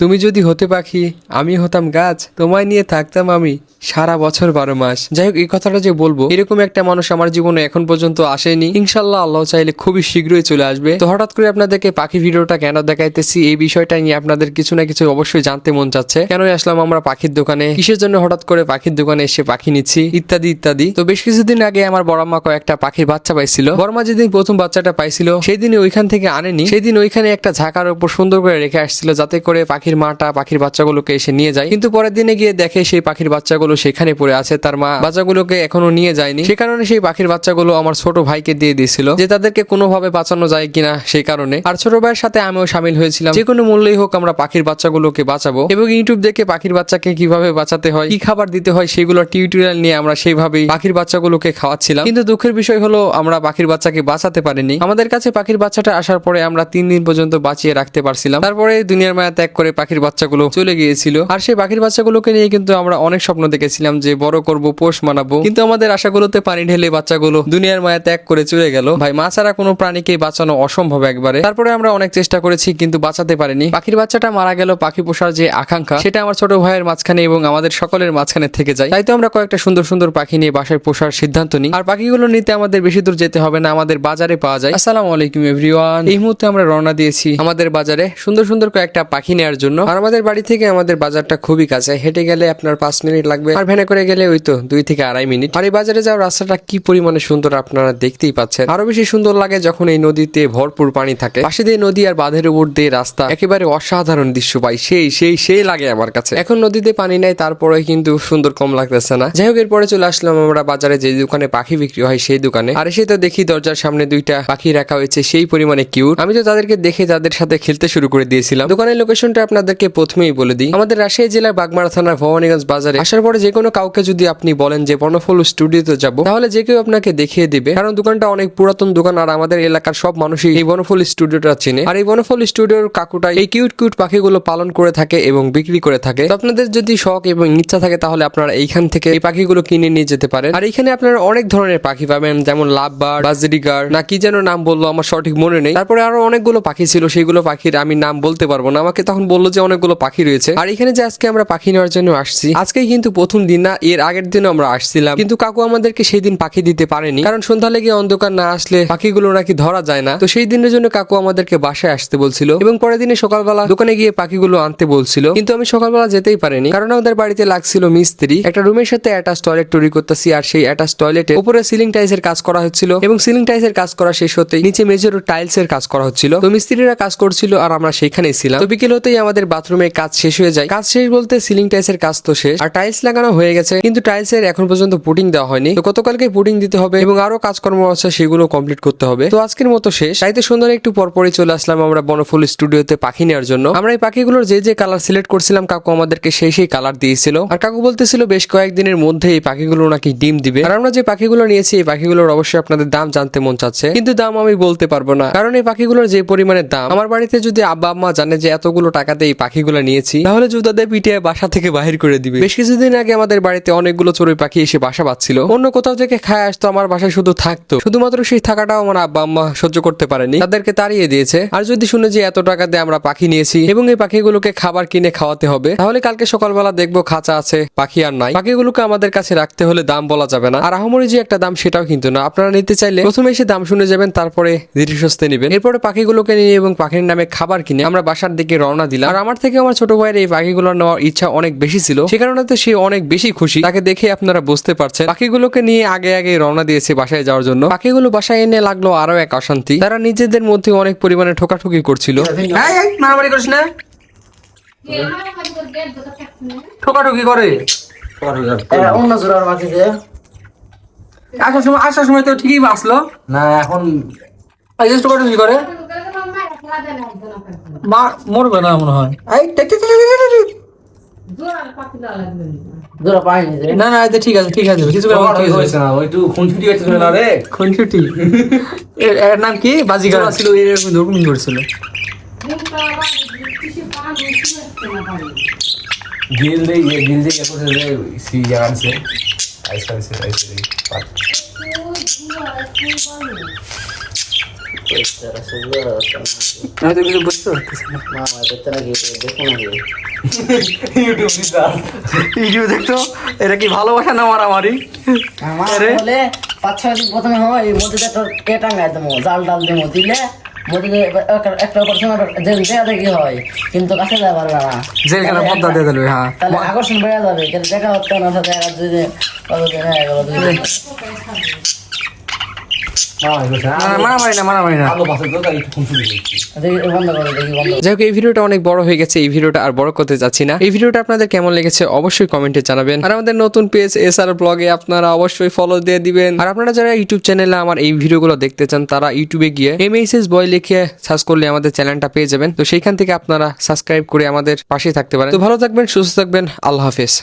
তুমি যদি হতে পাখি আমি হতাম গাছ, তোমায় নিয়ে থাকতাম আমি সারা বছর 12 মাস। যাই হোক, এই কথাটা যে বলবো এরকম একটা মানুষ আমার জীবনে এখন পর্যন্ত আসেনি। ইনশাল্লাহ আল্লাহ চাইলে খুবই শীঘ্রই চলে আসবে। তো হঠাৎ করে আপনাদেরকে পাখি ভিডিওটা কেন দেখাইতেছি, এই বিষয়টা নিয়ে আপনাদের কিছু না কিছু অবশ্যই জানতে মন চাচ্ছে। কেনই আসলাম আমরা পাখির দোকানে, কিসের জন্য হঠাৎ করে পাখির দোকানে এসে পাখি নিচ্ছি, ইত্যাদি ইত্যাদি। তো বেশ কিছুদিন আগে আমার বড় মা কয়েকটা পাখির বাচ্চা পাইছিল। বড় মা যেদিন প্রথম বাচ্চাটা পাইছিল সেই দিন ওইখান থেকে আনেনি, সেই দিন ওইখানে একটা ঝাঁকার উপর সুন্দর করে রেখে আসছিল যাতে করে পাখির মাটা পাখির বাচ্চাগুলোকে এসে নিয়ে যায়। কিন্তু পরের দিনে গিয়ে দেখে সেই পাখির বাচ্চাগুলো সেখানে পড়ে আছে, তার মা বাচ্চাগুলোকে এখনো নিয়ে যায়নি। সে কারণে সেই পাখির বাচ্চাগুলো আমার ছোট ভাইকে দিয়ে দিয়েছিল যে তাদেরকে কোনোভাবে বাঁচানো যায় কিনা সেই কারণে। আর ছোট ভাইয়ের সাথে আমিও সামিল হয়েছিলাম, যে কোনো মূল্যেই হোক আমরা পাখির বাচ্চাগুলোকে বাঁচাবো। এবং ইউটিউব দেখে পাখির বাচ্চাকে কিভাবে বাঁচাতে হয়, কি খাবার দিতে হয় সেগুলো টিউটোরিয়াল নিয়ে আমরা সেইভাবেই পাখির বাচ্চাগুলোকে খাওয়াচ্ছিলাম। কিন্তু দুঃখের বিষয় হলো আমরা পাখির বাচ্চাকে বাঁচাতে পারিনি। আমাদের কাছে পাখির বাচ্চাটা আসার পরে আমরা 3 দিন পর্যন্ত বাঁচিয়ে রাখতে পারছিলাম। তারপরে দুনিয়ার মায়া ত্যাগ করে পাখির বাচ্চাগুলো চলে গিয়েছিল। আর সেই পাখির বাচ্চাগুলোকে নিয়ে কিন্তু আমরা অনেক স্বপ্ন দেখেছিলাম যে বড় করব, পোষ মানাবো। কিন্তু আমাদের আশাগুলোতে পানি ঢেলে বাচ্চাগুলো দুনিয়ার মায়া ত্যাগ করে চলে গেল। ভাই, মা ছাড়া কোনো প্রাণীকে বাঁচানো অসম্ভব একবারে। তারপরে আমরা অনেক চেষ্টা করেছি কিন্তু বাঁচাতে পারিনি। পাখির বাচ্চাটা মারা গেল, পাখি পোষার যে আকাঙ্ক্ষা সেটা আমার ছোট ভাইয়ের মাঝখানে এবং আমাদের সকলের মাঝখানে থেকে যায়। তাই তো আমরা কয়েকটা সুন্দর সুন্দর পাখি নিয়ে বাসায় পোষার সিদ্ধান্ত নিই। আর পাখিগুলো নিতে আমাদের বেশি দূর যেতে হবে না, আমাদের বাজারে পাওয়া যায়। আসসালামু আলাইকুম এভরিওয়ান। এই মুহূর্তে আমরা রওনা দিয়েছি আমাদের বাজারে সুন্দর সুন্দর কয়েকটা পাখি নেওয়ার জন্য। আর আমাদের বাড়ি থেকে আমাদের বাজারটা খুবই কাছে, হেঁটে গেলে আপনার 5 মিনিট লাগবে, আর ভ্যানে করে গেলে ওই তো 2 থেকে 2.5 মিনিট। আর এই বাজারে যাওয়ার রাস্তাটা কি পরিমাণে সুন্দর আপনারা দেখতেই পাচ্ছেন। আরো বেশি সুন্দর লাগে যখন এই নদীতে ভরপুর পানি থাকে, পাশে দিয়ে নদী আর বাঁধের উপর দিয়ে রাস্তা, একেবারে অসাধারণ দৃশ্য ভাই, সেই লাগে আমার কাছে। এখন নদীতে পানি নাই, তারপরে কিন্তু সুন্দর কম লাগতেছে না। যাই হোক, এরপরে চলে আসলাম আমরা বাজারে যে দোকানে পাখি বিক্রি হয় সেই দোকানে। আর এসে তো দেখি দরজার সামনে 2টা পাখি রাখা হয়েছে, সেই পরিমাণে কিউট। আমি তো তাদেরকে দেখে তাদের সাথে খেলতে শুরু করে দিয়েছিলাম। দোকানের লোকেশনটা আপনাদেরকে প্রথমেই বলে দিই, আমাদের রাজশাহী জেলার বাগমারা থানার ভবানীগঞ্জ বাজারে আসার পরে যে কোনো কাউকে যদি আপনি বলেন যে বর্ণফুল স্টুডিওতে যাব, তাহলে যে কেউ আপনাকে দেখিয়ে দিবে, কারণ দোকানটা অনেক পুরাতন দোকান। আর আমাদের এলাকার সব মানুষই এই বর্ণফুল স্টুডিওটা চেনে। আর এই বর্ণফুল স্টুডিওর কাকুটা এই কিউট কিউট পাখিগুলো পালন করে থাকে এবং বিক্রি করে থাকে। তো আপনাদের যদি শখ এবং ইচ্ছা থাকে তাহলে আপনারা এইখান থেকে এই পাখিগুলো কিনে নিয়ে যেতে পারেন। আর এখানে আপনারা অনেক ধরনের পাখি পাবেন, যেমন লাভ বার্ড, বাজরিগার, না কি যেন নাম বললো আমার সঠিক মনে নেই। তারপরে আরো অনেকগুলো পাখি ছিল, সেগুলো পাখির আমি নাম বলতে পারবো না। আমাকে তখন বললো যে অনেকগুলো পাখি রয়েছে। আর এখানে যে আজকে আমরা পাখি নেওয়ার জন্য আসছি, আজকেই কিন্তু প্রথম দিন না, এর আগের দিনও আমরা আসছিলাম, কিন্তু কাকু আমাদেরকে সেই দিন পাখি দিতে পারেনি, কারণ সন্ধ্যা লেগে অন্ধকার না আসলে পাখিগুলো নাকি ধরা যায় না। তো সেই দিনের জন্য কাকু আমাদেরকে বাসায় আসতে বলছিল এবং পরের দিনে সকালবেলা দোকানে গিয়ে পাখিগুলো আনতে বলছিল। কিন্তু আমি সকালবেলা যেতেই পারিনি, কারণ আমাদের বাড়িতে লাগছিল মিস্ত্রি, একটা রুমের সাথে অ্যাটাচ টয়লেট তৈরি করতেছি। আর সেই অ্যাটাচ টয়লেটে উপরে সিলিং টাইলস এর কাজ করা হচ্ছিল এবং সিলিং টাইলস এর কাজ করা শেষ হতেই নিচে মেঝের টাইলস এর কাজ করা হচ্ছিল। তো মিস্ত্রিরা কাজ করছিল আর আমরা সেখানেই ছিলাম। তো বিকেল হতেই আমাদের বাথরুমের কাজ শেষ হয়ে যায়। কাজ শেষ বলতে সিলিং টাইলস এর কাজ তো শেষ, আর টাইলস লাগানো হয়ে গেছে, কিন্তু টাইলস এর এখন পর্যন্ত পুটিং দেওয়া হয়নি। তো গতকালকে পুটিং দিতে হবে এবং আরো কাজকর্ম আছে, সেগুলো কমপ্লিট করতে হবে। তো আজকের মতো শেষ। তাই তো সুন্দর একটু পরপরই চলে আসলাম আমরা বর্ণফুল স্টুডিওতে পাখি নেওয়ার জন্য। আমরা এই পাখিগুলোর যে যে কালার সিলেক্ট করছিলাম কাকু আমাদেরকে সেই কালার দিয়েছিল। আর কাকু বলতেছিল বেশ কয়েকদিনের মধ্যে এই পাখিগুলো নাকি ডিম দিবে। আর আমরা যে পাখিগুলো নিয়েছি এই পাখিগুলোর অবশ্যই আপনাদের দাম জানতে মন চাচ্ছে, কিন্তু দাম আমি বলতে পারবো না, কারণ এই পাখিগুলোর যে পরিমাণে দাম, আমার বাড়িতে যদি আব্বা আম্মা জানে যে এতগুলো টাকাতে এই পাখিগুলো নিয়েছি, তাহলে জুতাদের পিঠে বাসা থেকে বাহির করে দিবে। বেশ কিছুদিন আগে আমাদের বাড়িতে অনেকগুলো চড়ুই পাখি এসে বাসা বাঁধছিল, অন্য কোথাও থেকে খায় আসতো, আমার বাসায় শুধু থাকতো। শুধুমাত্র সেই থাকাটাও আমার আব্বা আম্মা সহ্য করতে পারেনি, তাদেরকে তাড়িয়ে দিয়েছে। আর যদি শুনে যে এত টাকা দিয়ে আমরা পাখি নিয়েছি এবং এই পাখিগুলোকে খাবার কিনে খাওয়াতে হবে, তাহলে কালকে সকালবেলা দেখবো খাঁচা আছে, পাখি আর নাই। পাখিগুলোকে আমাদের কাছে রাখতে হলে দাম বলা যাবে না, আর আহামরি যে একটা দাম সেটাও কিন্তু না। আপনারা নিতে চাইলে প্রথমে এসে দাম শুনে যাবেন, তারপরে ধীরে সুস্থে নেবেন। এরপরে পাখিগুলোকে নিয়ে এবং পাখির নামে খাবার কিনে আমরা বাসার দিকে রওনা দিলাম। আর আমার থেকে আমার ছোট ভাইয়ের এই পাখিগুলো নেওয়ার ইচ্ছা অনেক বেশি ছিল, সে কারণে তো সে অনেক বেশি খুশি। তাকে দেখে আপনারা বুঝতে পারছেন, পাখিগুলোকে নিয়ে আগে আগে রওনা দিয়েছে বাসায় যাওয়ার জন্য। পাখিগুলো বাসায় এনে লাগলো আরো এক অশান্তি, তারা নিজেদের মধ্যে অনেক পরিমাণে ঠোকাঠুকি করছিল। মারামারি করিস না, ঠোকাঠুকি করে আসার সময় তো ঠিকই বাঁচলো না, এখন ঠোকাঠুকি করে মরবে না মনে হয়। না না ঠিক আছে ঠিক আছে, কিছু খুনছুটি খুনছুটি এর নাম কি বাজিগার ছিল, এরকম দরকুমিং করছিল। गिल दे ये कुछ दे सी जान से ऐसे আমি তো কিছু বুঝতে পারতেছি না। ইউটিউব দিতা ভিডিও দেখতো, এটা কি ভালোবাসা না মারামারি? আরে বলে 5-6 দিন প্রথমে হয় এই মধ্যে একটা কে টাঙ্গাই দেবো, জাল ডাল দেবো, দিলে মধ্যে একটা অপারেশন দেখি হয়, কিন্তু কাছে যাওয়া পারবে না। যেখানে পদ্মা দিয়ে দিল, হ্যাঁ। তাহলে আকর্ষণ বেড়ে যাবে, কিন্তু দেখা হচ্ছে না সাথে এক দুই দিন কতদিন হয়ে গেল, 2 দিন। মারামারি না। আলো পাশে তো তাই ফোন শুরু করছি দেখি বন্ধ করো, দেখি বন্ধ করো। যাই হোক, এই ভিডিওটা অনেক বড় হয়ে গেছে, এই ভিডিওটা আর বড় করতে যাচ্ছি না। এই ভিডিওটা আপনাদের কেমন লেগেছে অবশ্যই কমেন্টে জানাবেন। আর আমাদের নতুন পেজ এসআর ব্লগে আপনারা অবশ্যই ফলো দিয়ে দিবেন। আর আপনারা যারা ইউটিউব চ্যানেলে আমার এই ভিডিওগুলো দেখতে চান, তারা ইউটিউবে গিয়ে MHS বয় লিখে সার্চ করলে আমাদের চ্যানেলটা পেয়ে যাবেন। তো সেইখান থেকে আপনারা সাবস্ক্রাইব করে আমাদের পাশে থাকতে পারেন। তো ভালো থাকবেন, সুস্থ থাকবেন, আল্লাহ হাফেজ।